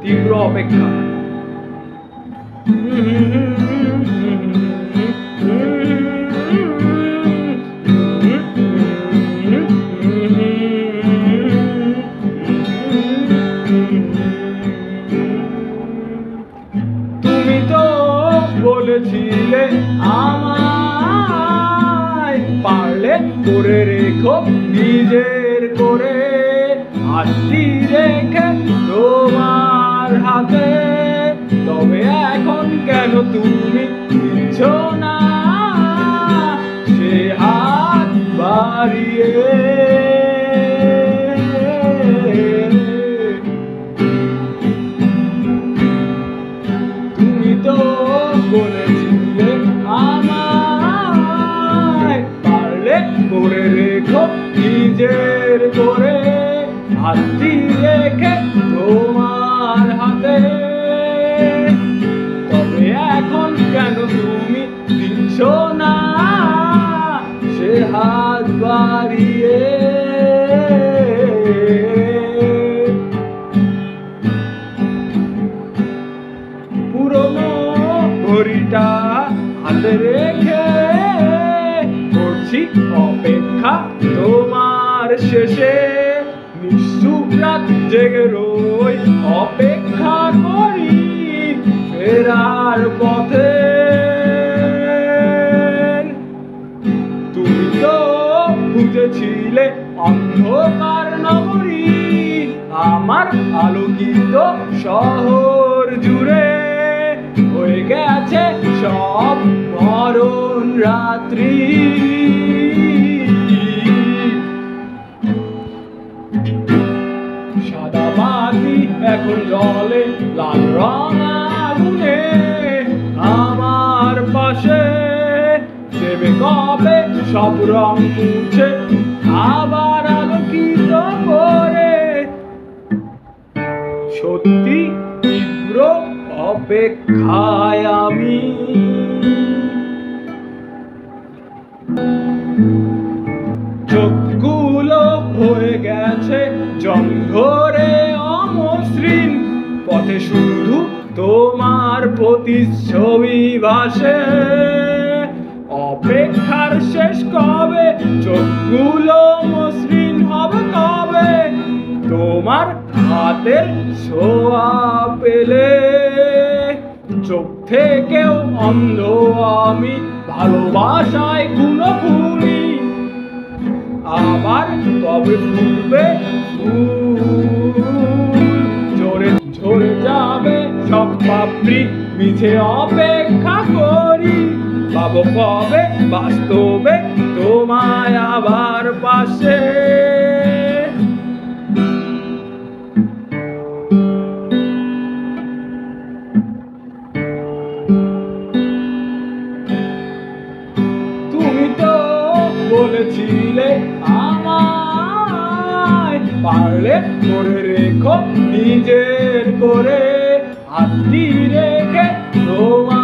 তীব্র অপেক্ষা। তুমি তো বলেছিলে আমায় পারলে করে রেখো নিজের করে, হাতটি রেখে তোমার হাতে। তবে এখন কেন তুমি দিচ্ছ না সে হাত বাড়িয়ে? তুমি তো বলেছিলে আমায় পারলে করে রেখো নিজের করে, হাতটি রেখে তোমার হাতে। তবে এখন কেন তুমি দিচ্ছ না সে হাত বাড়িয়ে? পুরনো ঘড়িটা হাতে রেখে করছি অপেক্ষা তোমার শেষে। নিঃসুপ রাত জেগে রই অপেক্ষা করি ফেরার পথে। তুমি তো খুঁজেছিলে অন্ধকার নগরী আমার আলোকিত শহর জুড়ে, হয়ে গেছে সব মরণ রাত্রি। সাদা বাতি এখন জলে লাল রং আগুনে আমার পাশে, দেবে কবে সব রং মুছে আবার আলোকিত করে? সত্যি তীব্র অপেক্ষায় আমি। চোখগুলো হয়ে গেছে জং ধরে অমসৃণ, পথে শুধু তোমার প্রতিচ্ছবি ভাসে। অপেক্ষার শেষ কবে? চোখগুলো মসৃণ হবে কবে? তোমার হাতের ছোঁয়া পেলে। চোখ থেকেও অন্ধ আমি ভালোবাসায় খুনি, আবার কবে ফুটবে ফুল, ঝরে ঝরে যাবে সব পাপড়ি, মিছে অপেক্ষা করি পাবো কবে বাস্তবে তোমায় আবার পাশে? তুমি তো বলেছিলে আমায় পারলে করে রেখো নিজের করে, হাতটি রেখে তোমার